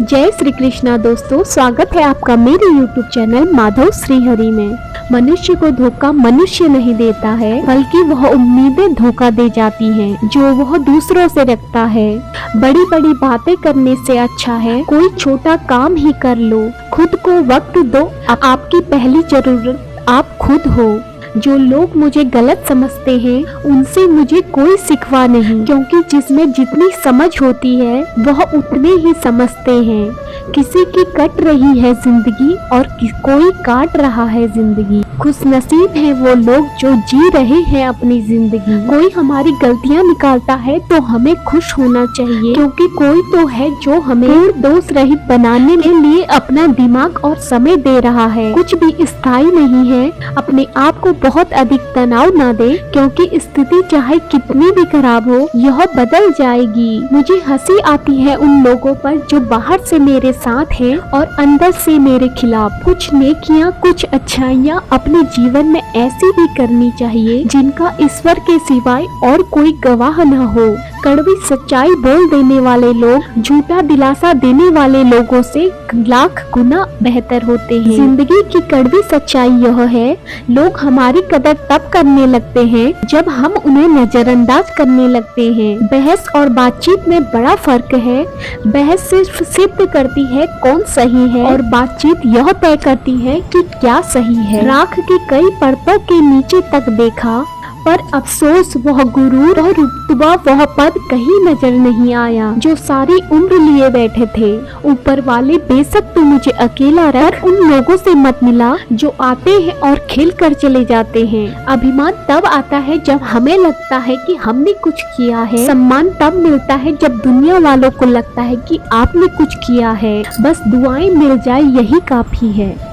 जय श्री कृष्णा दोस्तों, स्वागत है आपका मेरे YouTube चैनल माधव श्रीहरि में। मनुष्य को धोखा मनुष्य नहीं देता है, बल्कि वह उम्मीदें धोखा दे जाती हैं, जो वह दूसरों से रखता है। बड़ी बड़ी बातें करने से अच्छा है कोई छोटा काम ही कर लो। खुद को वक्त दो, आपकी पहली जरूरत आप खुद हो। जो लोग मुझे गलत समझते हैं उनसे मुझे कोई शिकवा नहीं, क्योंकि जिसमें जितनी समझ होती है वह उतने ही समझते हैं। किसी की कट रही है जिंदगी और कोई काट रहा है जिंदगी। खुशनसीब हैं वो लोग जो जी रहे हैं अपनी जिंदगी। कोई हमारी गलतियां निकालता है तो हमें खुश होना चाहिए, क्योंकि कोई तो है जो हमें दोष रहित बनाने के लिए अपना दिमाग और समय दे रहा है। कुछ भी स्थायी नहीं है। अपने आप को बहुत अधिक तनाव ना दे, क्योंकि स्थिति चाहे कितनी भी खराब हो यह बदल जाएगी। मुझे हंसी आती है उन लोगों पर जो बाहर से मेरे साथ हैं और अंदर से मेरे खिलाफ। कुछ नेकियां, कुछ अच्छाइयां अपने जीवन में ऐसी भी करनी चाहिए जिनका ईश्वर के सिवाय और कोई गवाह न हो। कड़वी सच्चाई बोल देने वाले लोग झूठा दिलासा देने वाले लोगों से लाख गुना बेहतर होते हैं। जिंदगी की कड़वी सच्चाई यह है, लोग हमारी कदर तब करने लगते हैं जब हम उन्हें नजरअंदाज करने लगते हैं। बहस और बातचीत में बड़ा फर्क है। बहस सिर्फ सिद्ध करती है कौन सही है, और बातचीत यह तय करती है कि क्या सही है। राख की कई परतों के नीचे तक देखा, पर अफसोस वह गुरूर और रुतबा, वह पद कहीं नजर नहीं आया जो सारी उम्र लिए बैठे थे। ऊपर वाले बेशक तू मुझे अकेला रख, उन लोगों से मत मिला जो आते हैं और खेल कर चले जाते हैं। अभिमान तब आता है जब हमें लगता है कि हमने कुछ किया है। सम्मान तब मिलता है जब दुनिया वालों को लगता है कि आपने कुछ किया है। बस दुआएं मिल जाए यही काफी है।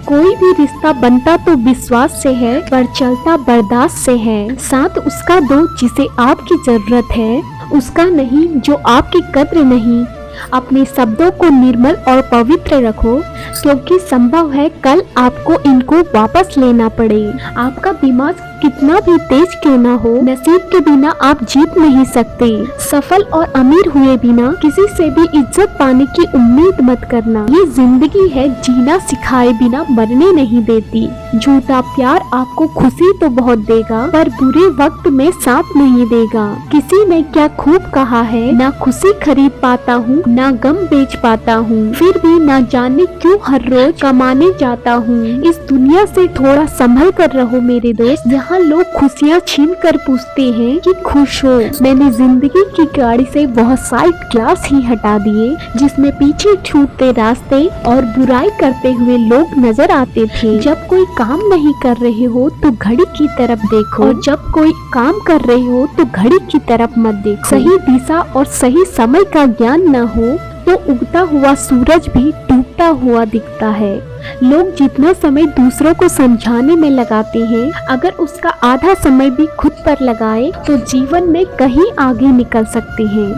कोई भी रिश्ता बनता तो विश्वास से है, पर चलता बर्दाश्त से है। साथ उसका दो जिसे आपकी जरूरत है, उसका नहीं जो आपकी कद्र नहीं। अपने शब्दों को निर्मल और पवित्र रखो, क्योंकि संभव है कल आपको इनको वापस लेना पड़े। आपका दिमाग कितना भी तेज क्यों ना हो, नसीब के बिना आप जीत नहीं सकते। सफल और अमीर हुए बिना किसी से भी इज्जत पाने की उम्मीद मत करना। ये जिंदगी है, जीना सिखाए बिना मरने नहीं देती। झूठा प्यार आपको खुशी तो बहुत देगा, पर बुरे वक्त में साथ नहीं देगा। किसी ने क्या खूब कहा है, ना खुशी खरीद पाता हूँ ना गम बेच पाता हूँ, फिर भी ना जाने क्यों हर रोज कमाने जाता हूँ। इस दुनिया से थोड़ा संभल कर रहो मेरे दोस्त। यहाँ लोग खुशियाँ छीन कर पूछते हैं कि खुश हो। मैंने जिंदगी की गाड़ी से बहुत साइड ग्लास ही हटा दिए, जिसमें पीछे छूटते रास्ते और बुराई करते हुए लोग नजर आते थे। जब कोई काम नहीं कर रहे हो तो घड़ी की तरफ देखो, और जब कोई काम कर रहे हो तो घड़ी की तरफ मत देखो। सही दिशा और सही समय का ज्ञान न हो तो उगता हुआ सूरज भी डूबता हुआ दिखता है। लोग जितना समय दूसरों को समझाने में लगाते हैं, अगर उसका आधा समय भी खुद पर लगाए तो जीवन में कहीं आगे निकल सकते हैं।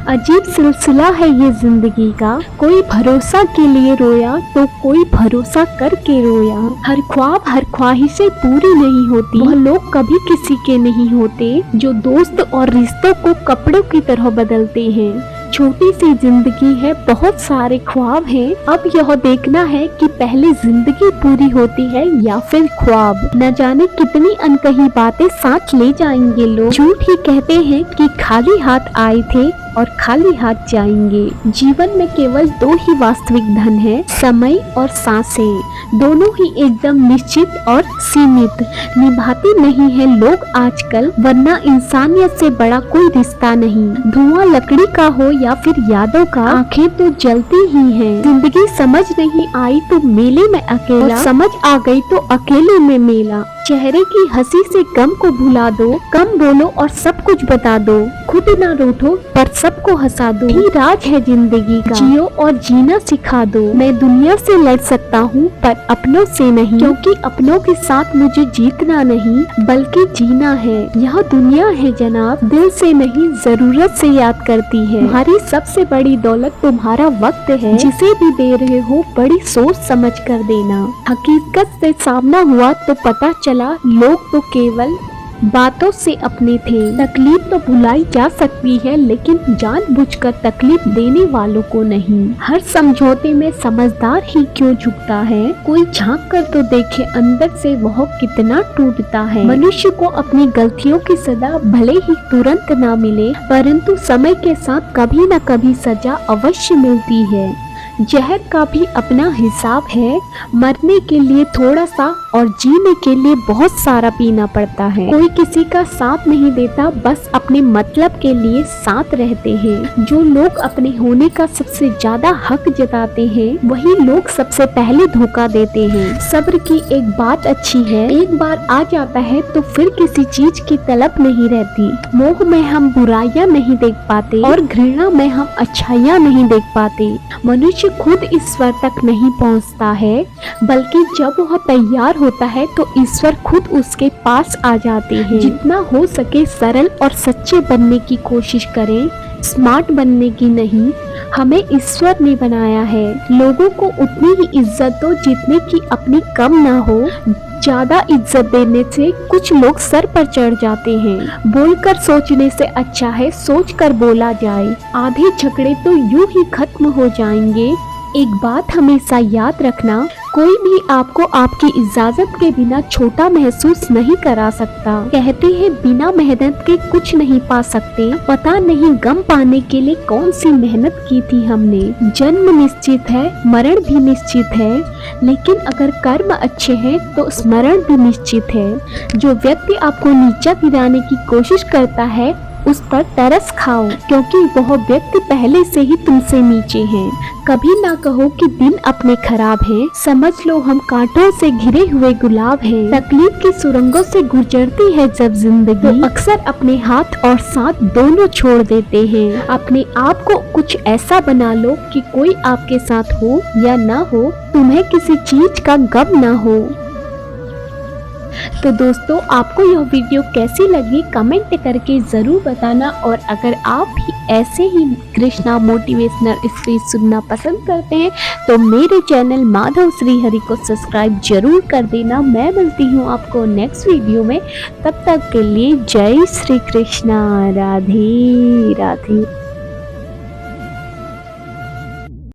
अजीब सिलसिला है ये जिंदगी का। कोई भरोसा के लिए रोया तो कोई भरोसा करके रोया। हर ख्वाब हर ख्वाहिशें पूरी नहीं होती। वह लोग कभी किसी के नहीं होते जो दोस्त और रिश्तों को कपड़ों की तरह बदलते हैं। छोटी सी जिंदगी है, बहुत सारे ख्वाब हैं। अब यह देखना है कि पहले जिंदगी पूरी होती है या फिर ख्वाब। न जाने कितनी अनकही बातें साथ ले जाएंगे लोग। झूठ ही कहते हैं कि खाली हाथ आए थे और खाली हाथ जाएंगे। जीवन में केवल दो ही वास्तविक धन है, समय और सांसें। दोनों ही एकदम निश्चित और सीमित। निभाते नहीं है लोग आजकल, वरना इंसानियत से बड़ा कोई रिश्ता नहीं। धुआं लकड़ी का हो या फिर यादों का, आंखें तो जलती ही हैं। जिंदगी समझ नहीं आई तो मेले में अकेला, और समझ आ गई तो अकेले में मेला। चेहरे की हंसी से गम को भुला दो, कम बोलो और सब कुछ बता दो। खुद ना रूठो पर सबको हंसा दो। ही राज है जिंदगी का, जियो और जीना सिखा दो। मैं दुनिया से लड़ सकता हूँ पर अपनों से नहीं, क्योंकि अपनों के साथ मुझे जीतना नहीं बल्कि जीना है। यह दुनिया है जनाब, दिल से नहीं जरूरत से याद करती है। तुम्हारी सबसे बड़ी दौलत तुम्हारा वक्त है, जिसे भी दे रहे हो बड़ी सोच समझ कर देना। हकीकत से सामना हुआ तो पता चला लोग तो केवल बातों से अपने थे। तकलीफ तो भुलाई जा सकती है, लेकिन जानबूझकर तकलीफ देने वालों को नहीं। हर समझौते में समझदार ही क्यों झुकता है। कोई झांक कर तो देखे अंदर से वह कितना टूटता है। मनुष्य को अपनी गलतियों की सजा भले ही तुरंत ना मिले, परंतु समय के साथ कभी न कभी सजा अवश्य मिलती है। जहर का भी अपना हिसाब है। मरने के लिए थोड़ा सा और जीने के लिए बहुत सारा पीना पड़ता है। कोई किसी का साथ नहीं देता, बस अपने मतलब के लिए साथ रहते हैं। जो लोग अपने होने का सबसे ज्यादा हक जताते हैं, वही लोग सबसे पहले धोखा देते हैं। सब्र की एक बात अच्छी है, एक बार आ जाता है तो फिर किसी चीज की तलब नहीं रहती। मोह में हम बुराइयां नहीं देख पाते और घृणा में हम अच्छाइयां नहीं देख पाते। मनुष्य खुद ईश्वर तक नहीं पहुंचता है, बल्कि जब वह तैयार होता है तो ईश्वर खुद उसके पास आ जाते हैं। जितना हो सके सरल और सच्चे बनने की कोशिश करें, स्मार्ट बनने की नहीं। हमें ईश्वर ने बनाया है। लोगों को उतनी ही इज्जत दो जितने की अपनी कम ना हो। ज्यादा इज्जत देने से कुछ लोग सर पर चढ़ जाते हैं। बोलकर सोचने से अच्छा है सोचकर बोला जाए। आधे झगड़े तो यूं ही खत्म हो जाएंगे। एक बात हमेशा याद रखना, कोई भी आपको आपकी इजाजत के बिना छोटा महसूस नहीं करा सकता। कहते हैं बिना मेहनत के कुछ नहीं पा सकते। पता नहीं गम पाने के लिए कौन सी मेहनत की थी हमने। जन्म निश्चित है, मरण भी निश्चित है, लेकिन अगर कर्म अच्छे हैं तो स्मरण भी निश्चित है। जो व्यक्ति आपको नीचा गिराने की कोशिश करता है, उस पर तरस खाओ, क्योंकि वह व्यक्ति पहले से ही तुमसे नीचे है। कभी ना कहो कि दिन अपने खराब हैं। समझ लो हम कांटों से घिरे हुए गुलाब हैं। तकलीफ की सुरंगों से गुजरती है जब जिंदगी, तो अक्सर अपने हाथ और साथ दोनों छोड़ देते हैं। अपने आप को कुछ ऐसा बना लो कि कोई आपके साथ हो या ना हो, तुम्हें किसी चीज का गम ना हो। तो दोस्तों, आपको यह वीडियो कैसी लगी कमेंट करके ज़रूर बताना। और अगर आप भी ऐसे ही कृष्णा मोटिवेशनल स्पीच सुनना पसंद करते हैं तो मेरे चैनल माधव श्री हरि को सब्सक्राइब जरूर कर देना। मैं मिलती हूँ आपको नेक्स्ट वीडियो में। तब तक के लिए जय श्री कृष्णा। राधे राधे।